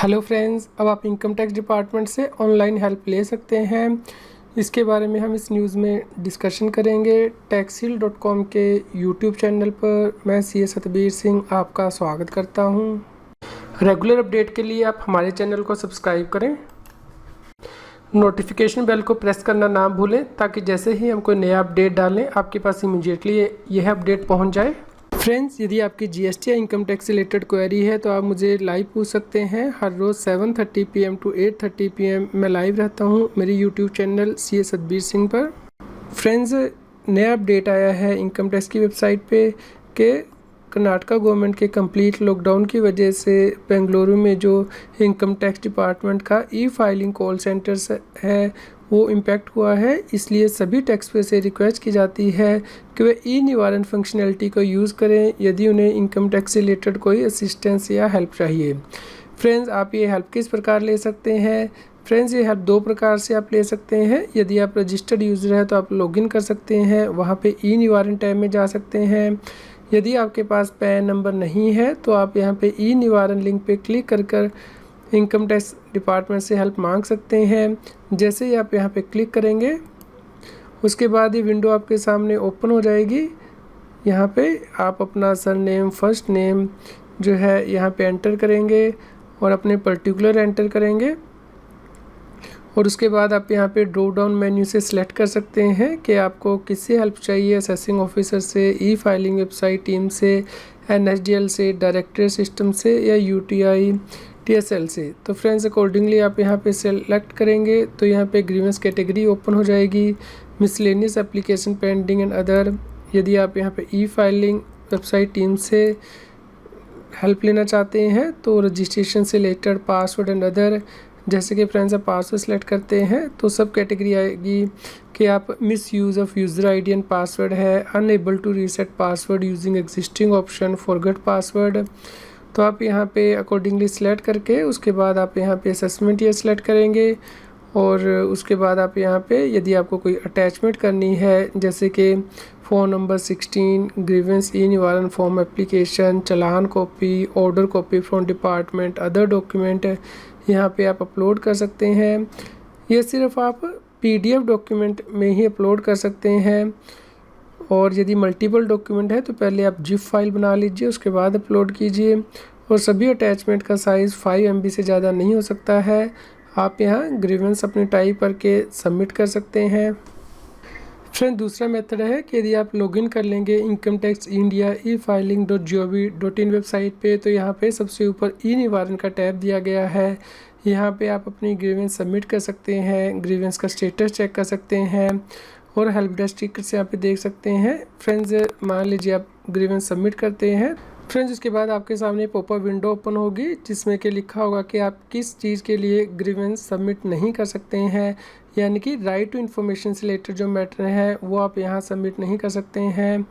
Hello friends, अब आप income tax department से ऑनलाइन हेल्प ले सकते हैं। इसके बारे में हम इस न्यूज़ में डिस्कशन करेंगे। टैक्सील.com के यूट्यूब चैनल पर मैं सी सतबीर सिंह आपका स्वागत करता हूं। रेगुलर अपडेट के लिए आप हमारे चैनल को सब्सक्राइब करें, नोटिफिकेशन बेल को प्रेस करना ना भूलें ताकि जैसे ही हम कोई नया अपडेट डालें आपके पास इमीडिएटली यह अपडेट पहुँच जाए। फ्रेंड्स, यदि आपकी जीएसटी या इनकम टैक्स से रिलेटेड क्वेरी है तो आप मुझे लाइव पूछ सकते हैं। हर रोज़ 7:30 PM टू 8:30 PM मैं लाइव रहता हूं मेरी YouTube channel C Satbir Singh पर। फ्रेंड्स, नया अपडेट आया है इनकम टैक्स की वेबसाइट पे कि कर्नाटका गवर्नमेंट के कंप्लीट लॉकडाउन की वजह से बेंगलुरु में जो इनकम टैक्स डिपार्टमेंट का ई फाइलिंग कॉल सेंटर्स है वो इम्पैक्ट हुआ है। इसलिए सभी टैक्स पे से रिक्वेस्ट की जाती है कि वे ई निवारण फंक्शनैलिटी को यूज़ करें यदि उन्हें इनकम टैक्स से रिलेटेड कोई असिस्टेंस या हेल्प चाहिए। फ्रेंड्स, आप ये हेल्प किस प्रकार ले सकते हैं? फ्रेंड्स, ये हेल्प दो प्रकार से आप ले सकते हैं। यदि आप रजिस्टर्ड यूज़र है तो आप लॉगिन कर सकते हैं, वहाँ पे ई निवारण टैब में जा सकते हैं। यदि आपके पास पैन नंबर नहीं है तो आप यहाँ पे ई निवारण लिंक पे क्लिक कर इनकम टैक्स डिपार्टमेंट से हेल्प मांग सकते हैं। जैसे ही आप यहाँ पे क्लिक करेंगे उसके बाद ये विंडो आपके सामने ओपन हो जाएगी। यहाँ पे आप अपना सरनेम, फर्स्ट नेम जो है यहाँ पे एंटर करेंगे और अपने पर्टिकुलर एंटर करेंगे और उसके बाद आप यहाँ पे ड्रॉप डाउन मेन्यू से सिलेक्ट कर सकते हैं कि आपको किससे हेल्प चाहिए, असेसिंग ऑफिसर से, ई फाइलिंग वेबसाइट टीम से, NSDL से, डायरेक्टर सिस्टम से या UTI TSL से। तो फ्रेंड्स, अकॉर्डिंगली आप यहाँ पे सेलेक्ट करेंगे तो यहाँ पे ग्रीवेंस कैटेगरी ओपन हो जाएगी, miscellaneous application pending and other. यदि आप यहाँ पे ई फाइलिंग वेबसाइट टीम से हेल्प लेना चाहते हैं तो रजिस्ट्रेशन से रिलेटेड, पासवर्ड एंड अदर। जैसे कि फ्रेंड्स आप पासवर्ड सेलेक्ट करते हैं तो सब कैटेगरी आएगी कि आप misuse of user ID and password है, unable to reset password using existing option, forget password. तो आप यहाँ पे अकॉर्डिंगली सेलेक्ट करके उसके बाद आप यहाँ पे असेसमेंट ये सेलेक्ट करेंगे और उसके बाद आप यहाँ पे यदि आपको कोई अटैचमेंट करनी है जैसे कि फ़ोन नंबर 16, ग्रीवेंस ई निवारण form application, challan copy, order copy from department, other document यहाँ पे आप अपलोड कर सकते हैं। ये सिर्फ आप PDF डॉक्यूमेंट में ही अपलोड कर सकते हैं और यदि मल्टीपल डॉक्यूमेंट है तो पहले आप जिप फाइल बना लीजिए, उसके बाद अपलोड कीजिए। और सभी अटैचमेंट का साइज़ 5 MB से ज़्यादा नहीं हो सकता है। आप यहाँ ग्रीवेंस अपनी टाइप करके सबमिट कर सकते हैं। फ्रेंड, दूसरा मेथड है कि यदि आप लॉगिन कर लेंगे income tax India e-filing.gov.in website पे तो यहाँ पे सबसे ऊपर ई निवारण का टैब दिया गया है। यहाँ पे आप अपनी ग्रीवेंस सबमिट कर सकते हैं, ग्रीवेंस का स्टेटस चेक कर सकते हैं और हेल्प डेस्क से यहाँ पे देख सकते हैं। फ्रेंड्स, मान लीजिए आप ग्रीवेंस सबमिट करते हैं। फ्रेंड्स, उसके बाद आपके सामने पॉपअप विंडो ओपन होगी जिसमें कि लिखा होगा कि आप किस चीज़ के लिए ग्रीवेंस सबमिट नहीं कर सकते हैं, यानी कि राइट टू इन्फॉर्मेशन से रिलेटेड जो मैटर है वो आप यहाँ सबमिट नहीं कर सकते हैं।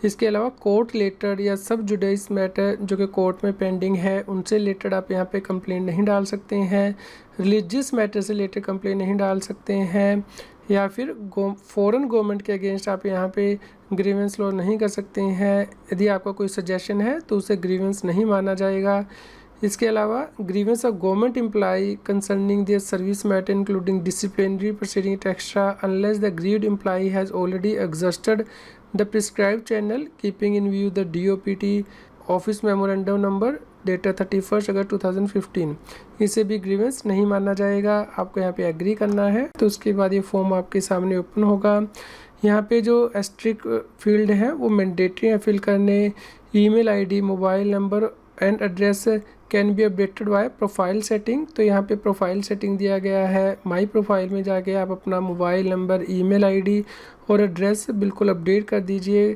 इसके अलावा कोर्ट रिलेटेड या सब जुडिस मैटर जो कि कोर्ट में पेंडिंग है उनसे रिलेटेड आप यहाँ पे कंप्लेंट नहीं डाल सकते हैं, रिलीजियस मैटर से रिलेटेड कंप्लेंट नहीं डाल सकते हैं या फिर फॉरेन गवर्नमेंट के अगेंस्ट आप यहाँ पे ग्रीवेंस लॉ नहीं कर सकते हैं। यदि आपका कोई सजेशन है तो उसे ग्रीवेंस नहीं माना जाएगा। इसके अलावा grievance of government employee concerning their service matter including disciplinary proceeding extra unless the grieved employee has already exhausted the prescribed channel keeping in view the DOPT office memorandum number data 31 अगस्त 2015, इसे भी grievance नहीं माना जाएगा। आपको यहाँ पे agree करना है तो उसके बाद ये फॉर्म आपके सामने ओपन होगा। यहाँ पे जो एस्ट्रिक फील्ड है वो मैंडेटरी है फिल करने। Email ID, mobile number and address can be updated by profile setting. तो यहाँ पे प्रोफाइल सेटिंग दिया गया है। माई प्रोफाइल में जाके आप अपना मोबाइल नंबर, ईमेल ID और एड्रेस बिल्कुल अपडेट कर दीजिए।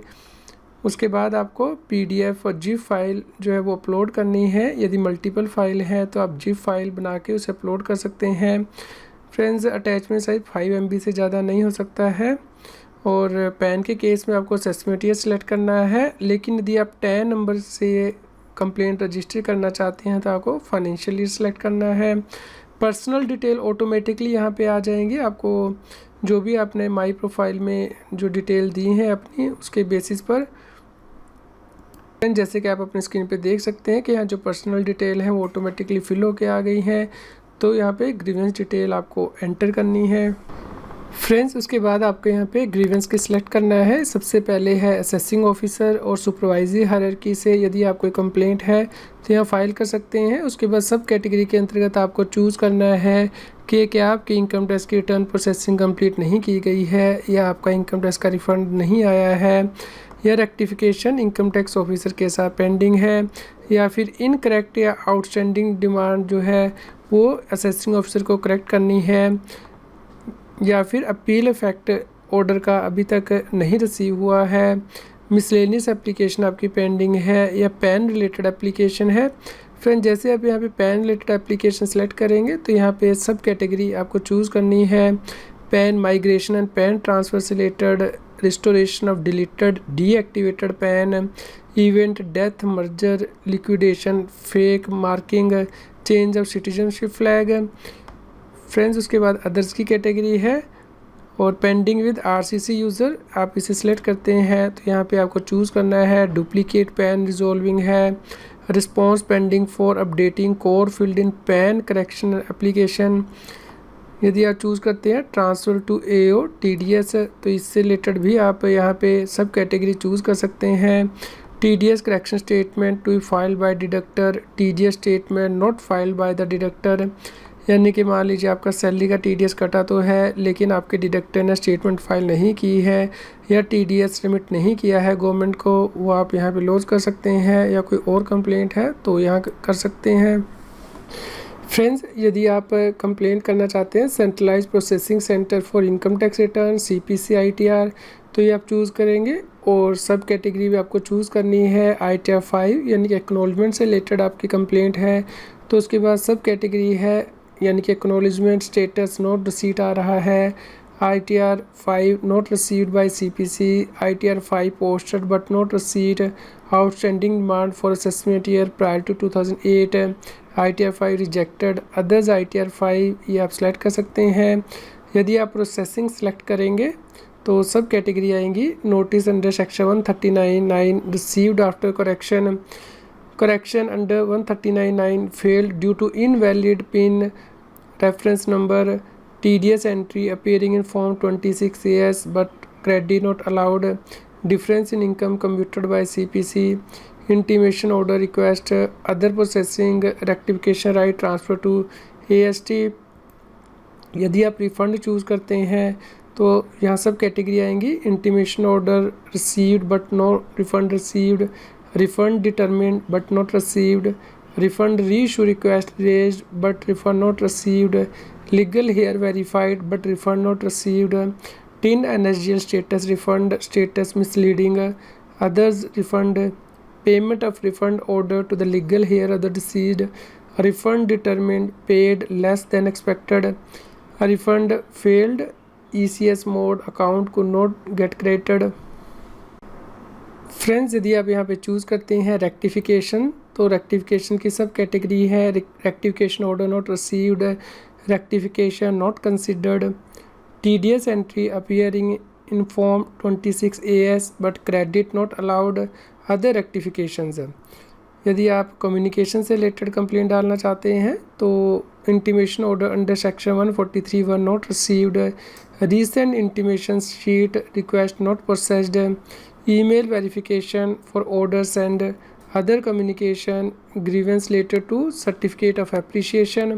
उसके बाद आपको PDF और जिप फाइल जो है वो अपलोड करनी है। यदि मल्टीपल फाइल है तो आप जिप फाइल बना के उसे अपलोड कर सकते हैं। फ्रेंड्स, अटैचमेंट साइज 5 MB से ज़्यादा नहीं हो सकता है और पैन के केस में आपको असेसमेंट ये सिलेक्ट करना है। लेकिन यदि आप 10 नंबर से कंप्लेंट रजिस्टर करना चाहते हैं तो आपको फाइनेंशियल ईयर सेलेक्ट करना है। पर्सनल डिटेल ऑटोमेटिकली यहाँ पे आ जाएंगे। आपको जो भी आपने माई प्रोफाइल में जो डिटेल दी है अपनी उसके बेसिस पर फ्रेंड्स जैसे कि आप अपनी स्क्रीन पे देख सकते हैं कि यहाँ जो पर्सनल डिटेल है वो ऑटोमेटिकली फिल होके आ गई हैं। तो यहाँ पे ग्रीवेंस डिटेल आपको एंटर करनी है। फ्रेंड्स उसके बाद आपको यहाँ पे ग्रीवेंस के सिलेक्ट करना है। सबसे पहले है असेसिंग ऑफिसर और सुपरवाइजरी हायरार्की से यदि आप कोई कंप्लेंट है तो यहाँ फाइल कर सकते हैं। उसके बाद सब कैटेगरी के अंतर्गत आपको चूज़ करना है कि क्या आपकी इनकम टैक्स की रिटर्न प्रोसेसिंग कंप्लीट नहीं की गई है, या आपका इनकम टैक्स का रिफंड नहीं आया है, या रेक्टिफिकेशन इनकम टैक्स ऑफिसर के साथ पेंडिंग है, या फिर इनकरेक्ट या आउटस्टैंडिंग डिमांड जो है वो असेसिंग ऑफिसर को करेक्ट करनी है, या फिर अपील इफेक्ट ऑर्डर का अभी तक नहीं रिसीव हुआ है, मिसलेनियस एप्लीकेशन आपकी पेंडिंग है, या पैन रिलेटेड एप्लीकेशन है। फ्रेंड जैसे आप यहाँ पे पैन रिलेटेड एप्लीकेशन सेलेक्ट करेंगे तो यहाँ पे सब कैटेगरी आपको चूज़ करनी है। PAN migration and PAN transfer से related, restoration of deleted deactivated PAN, event death, merger, liquidation, fake marking, change of citizenship flag. Friends उसके बाद अदर्स की कैटेगरी है और पेंडिंग विद आरसीसी यूज़र आप इसे सिलेक्ट करते हैं तो यहाँ पे आपको चूज़ करना है। डुप्लीकेट पैन रिजॉल्विंग है, response pending for updating core field in pan correction application. यदि आप चूज़ करते हैं ट्रांसफ़र टू एओ टीडीएस तो इससे रिलेटेड भी आप यहाँ पे सब कैटेगरी चूज़ कर सकते हैं। TDS correction statement to file by deductor, TDS statement not filed by the deductor, यानी कि मान लीजिए आपका सैलरी का टीडीएस कटा तो है लेकिन आपके डिडक्टर ने स्टेटमेंट फाइल नहीं की है या टीडीएस रिमिट नहीं किया है गवर्नमेंट को, वो आप यहाँ पे लॉन्च कर सकते हैं, या कोई और कंप्लेंट है तो यहाँ कर सकते हैं। फ्रेंड्स यदि आप कंप्लेंट करना चाहते हैं centralise processing centre for income tax return CPC ITR तो ये आप चूज़ करेंगे और सब कैटेगरी भी आपको चूज़ करनी है। ITR 5 यानी कि एक्नॉलेजमेंट से रिलेटेड आपकी कंप्लेंट है तो उसके बाद सब कैटेगरी है यानी कि एक्नॉलेजमेंट स्टेटस नोट रिसीट आ रहा है। ITR 5 not received by CPC, ITR 5 posted but not received, outstanding demand for assessment year prior to 2008, ITR 5 rejected, others ITR 5 ये आप सेलेक्ट कर सकते हैं। यदि आप प्रोसेसिंग सेलेक्ट करेंगे तो सब कैटेगरी आएंगी। Notice under section 139(9) received after correction, correction under 139(9) failed due to invalid PIN reference number, TDS entry appearing in form 26AS but credit not allowed, difference in income computed by CPC, intimation order request, other processing, rectification right transfer to AST। यदि आप refund choose करते हैं तो यहाँ सब category आएंगी। Intimation order received but no refund received, refund determined but not received, refund reissue request raised but refund not received, legal here verified but refund not received, TIN NSGL status refund status misleading, others refund, payment of refund order to the legal here other deceased, refund determined paid less than expected, a refund failed, ECS mode account could not get credited। Friends यदि आप यहाँ पे choose करते हैं rectification तो rectification की सब category है। Rectification order not received, rectification not considered, TDS entry appearing in form 26AS but credit not allowed, other rectifications. यदि आप कम्युनिकेशन से रिलेटेड कंप्लेंट डालना चाहते हैं तो intimation order under section 143(1) not received, recent intimation sheet request not processed, email verification for orders and other communication, grievance related to certificate of appreciation।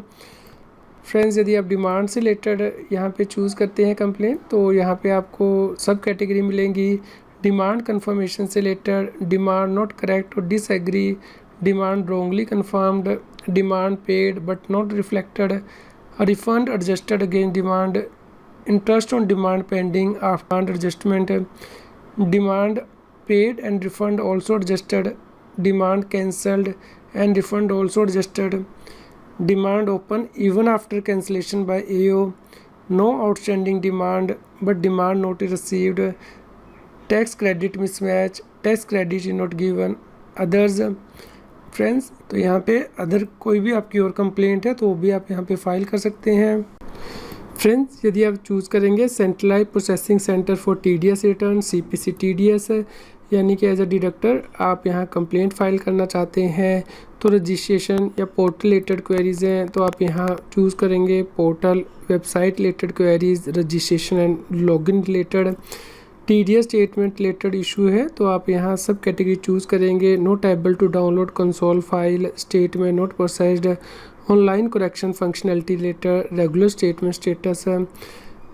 Friends यदि आप demand से रिलेटेड यहाँ पे चूज़ करते हैं कंप्लेंट तो यहाँ पे आपको सब कैटेगरी मिलेंगी। डिमांड कंफर्मेशन से रिलेटेड, डिमांड नॉट करेक्ट और disagree, demand wrongly confirmed, demand paid but not reflected, refund adjusted against demand, interest on demand pending after adjustment, demand paid and refund also adjusted, demand cancelled and refund also adjusted, demand open even after cancellation by AO, no outstanding demand but demand notice received, tax credit mismatch, tax credit is not given, others। Friends तो यहाँ पे other कोई भी आपकी और complaint है तो वो भी आप यहाँ पे फाइल कर सकते हैं। फ्रेंड्स यदि आप चूज़ करेंगे centralise processing centre for TDS return CPC TDS यानी कि एज अ डिडक्टर आप यहाँ कंप्लेंट फाइल करना चाहते हैं तो रजिस्ट्रेशन या पोर्टल रिलेटेड क्वेरीज़ हैं तो आप यहाँ चूज़ करेंगे portal, website related queries, registration and login related. TDS statement related issue है तो आप यहाँ सब कैटेगरी चूज़ करेंगे। Not able to download console file, statement not processed, online correction functionality related, regular statement status है।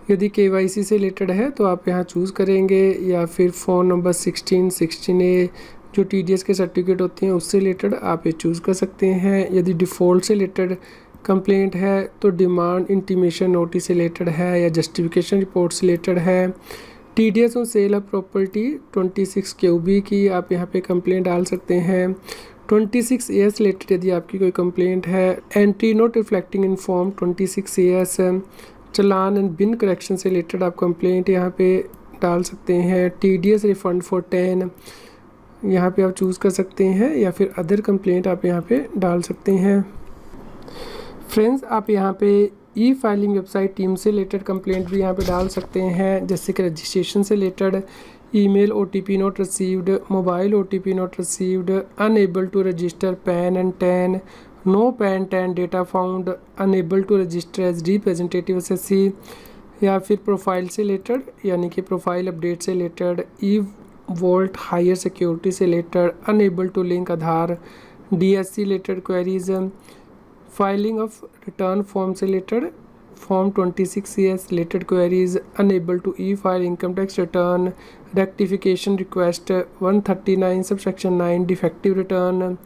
यदि KYC से related है तो आप यहाँ चूज़ करेंगे, या फिर फ़ोन नंबर 16A जो TDS के सर्टिफिकेट होते हैं उससे रिलेटेड आप ये चूज़ कर सकते हैं। यदि डिफ़ॉल्ट से रिलेटेड कंप्लेंट है तो डिमांड इंटीमेशन नोटिस से रिलेटेड है या जस्टिफिकेशन रिपोर्ट से रिलेटेड है। TDS और सेल ऑफ प्रॉपर्टी 26 QB की आप यहाँ पे कंप्लेंट डाल सकते हैं। 26A रिलेटेड यदि आपकी कोई कंप्लेंट है। Entry not reflecting in form 26AS, चलान एंड बिन करेक्शन से रिलेटेड आप कंप्लेंट यहाँ पे डाल सकते हैं। TDS रिफंड फॉर 10 यहाँ पे आप चूज़ कर सकते हैं, या फिर अदर कंप्लेंट आप यहाँ पे डाल सकते हैं। फ्रेंड्स, आप यहाँ पे फाइलिंग वेबसाइट टीम से रिलेटेड कंप्लेंट भी यहाँ पे डाल सकते हैं, जैसे कि रजिस्ट्रेशन से related, email OTP not received, mobile OTP not received, unable to register PAN and TAN, no PAN TAN data found, unable to register as representative SSC, या फिर प्रोफाइल से रिलेटेड यानी कि प्रोफाइल अपडेट से related, vault higher security से related, unable to link Aadhaar, DSC related queries, filing of return form से related, form 26CS related queries, unable to file income tax return, rectification request 139 subsection 9 defective return,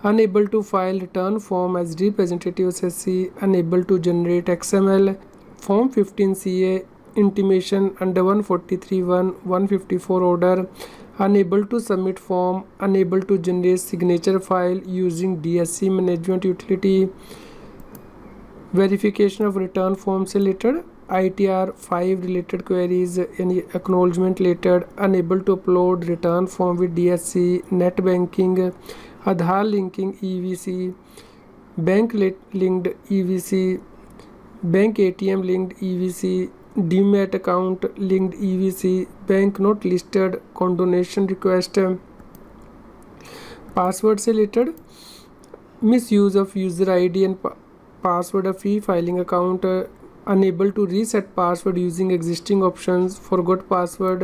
unable to file return form as representative SSC, unable to generate XML, form 15CA intimation under 143(1), 154 order, unable to submit form, unable to generate signature file using DSC management utility, verification of return form से related, ITR 5 related queries यानी acknowledgement related, unable to upload return form with DSC, net banking, Aadhaar linking EVC, bank linked EVC, bank ATM linked EVC, demat account linked EVC, bank not listed, condonation request, password से related, misuse of user ID and password of filing account, unable to reset password using existing options, forgot password,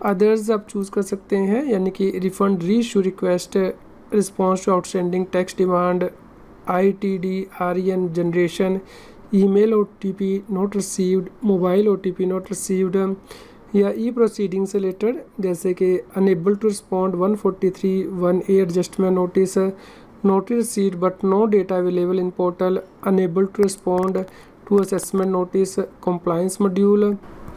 others आप choose कर सकते हैं, यानी कि refund reissue request, response to outstanding tax demand, ITD REN generation, email OTP not received, mobile OTP not received, या proceeding से related जैसे कि unable to respond 143(1A) adjustment notice, notice received but no data available in portal, unable to respond to assessment notice, compliance module.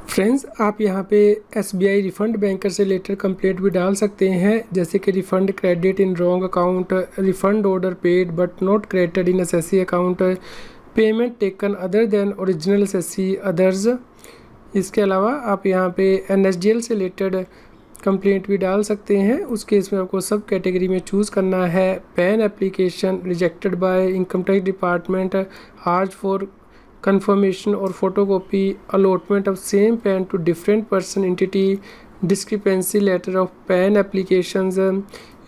Friends, आप यहाँ पे SBI refund banker से related complaint भी डाल सकते हैं, जैसे कि refund credit in wrong account, refund order paid but not credited in SSC account, payment taken other than original SSC others. इसके अलावा आप यहाँ पे NSDL से रिलेटेड कंप्लेंट भी डाल सकते हैं। उस केस में आपको सब कैटेगरी में चूज़ करना है। Pan application rejected by income tax department, आज for confirmation or photocopy, allotment of same PAN to different person entity, discrepancy letter of PAN applications,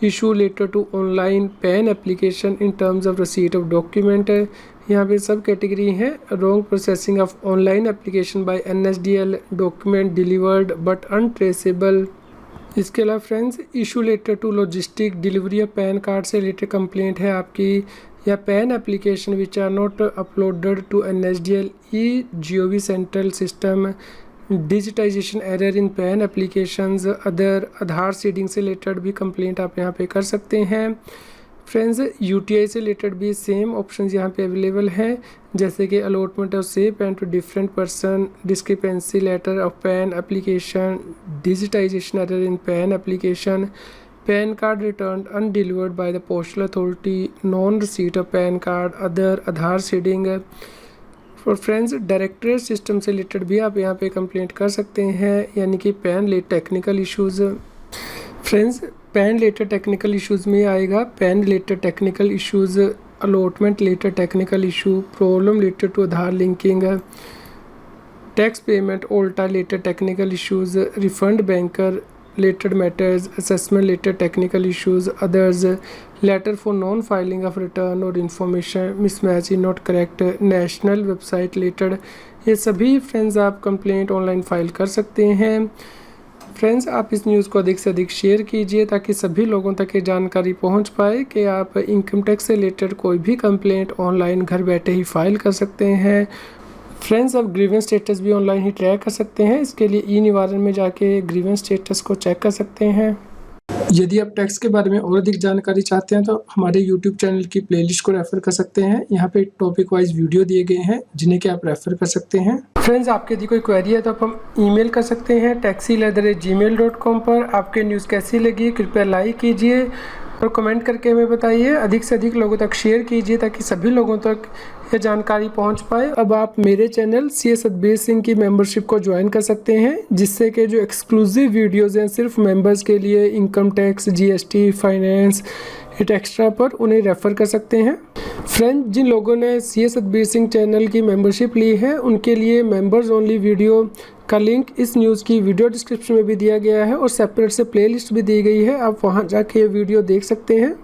issue letter to online PAN application in terms of receipt of document। यहाँ पे सब category हैं। wrong processing of online application by NSDL, document delivered but untraceable। इसके अलावा friends, issue letter to logistic delivery of PAN card से related complaint है आपकी, या PAN application which are not uploaded to NSDL e-GOV central system, digitisation error in PAN applications, other Aadhaar seeding से related भी complaint आप यहाँ पे कर सकते हैं। फ्रेंड्स, UTI से रिलेटेड भी सेम ऑप्शंस यहाँ पे अवेलेबल हैं, जैसे कि allotment of same PAN to different person, discrepancy letter of PAN application, digitisation error in PAN application, PAN card return undelivered by the postal authority, non receipt of PAN card, other Aadhaar seeding. For friends, directorate system से related भी आप यहाँ पे complaint कर सकते हैं, यानी कि PAN related technical issues. Friends, PAN related technical issues में आएगा PAN related technical issues, allotment related technical issue, problem related to Aadhaar linking, tax payment OLTAS related technical issues, refund banker related matters, assessment related technical issues, others, letter for non-filing of return और information mismatch is not correct, national website related, ये सभी friends आप complaint online file कर सकते हैं। Friends, आप इस news को अधिक से अधिक शेयर कीजिए ताकि सभी लोगों तक ये जानकारी पहुंच पाए कि आप इनकम टैक्स से रिलेटेड कोई भी कंप्लेंट ऑनलाइन घर बैठे ही फाइल कर सकते हैं। फ्रेंड्स, आप ग्रीवेंस स्टेटस भी ऑनलाइन ही ट्रैक कर सकते हैं। इसके लिए ई निवारण में जाके ग्रीवेंस स्टेटस को चेक कर सकते हैं। यदि आप टैक्स के बारे में और अधिक जानकारी चाहते हैं तो हमारे यूट्यूब चैनल की प्लेलिस्ट को रेफर कर सकते हैं। यहाँ पे टॉपिक वाइज वीडियो दिए गए हैं जिन्हें कि आप रेफर कर सकते हैं। फ्रेंड्स, आपके यदि कोई क्वेरी है तो आप हम ईमेल कर सकते हैं taxil@gmail.com पर। आपके न्यूज़ कैसी लगी कृपया लाइक कीजिए और कमेंट करके हमें बताइए। अधिक से अधिक लोगों तक शेयर कीजिए ताकि सभी लोगों तक ये जानकारी पहुंच पाए। अब आप मेरे चैनल CS सतबीर सिंह की मेंबरशिप को ज्वाइन कर सकते हैं, जिससे कि जो एक्सक्लूसिव वीडियोज़ हैं सिर्फ मेंबर्स के लिए, income tax, GST, finance, extra पर, उन्हें रेफ़र कर सकते हैं। फ्रेंड, जिन लोगों ने CS सतबीर सिंह चैनल की मेंबरशिप ली है उनके लिए मेंबर्स ओनली वीडियो का लिंक इस न्यूज़ की वीडियो डिस्क्रिप्शन में भी दिया गया है और सेपरेट से प्लेलिस्ट भी दी गई है। आप वहां जाके ये वीडियो देख सकते हैं।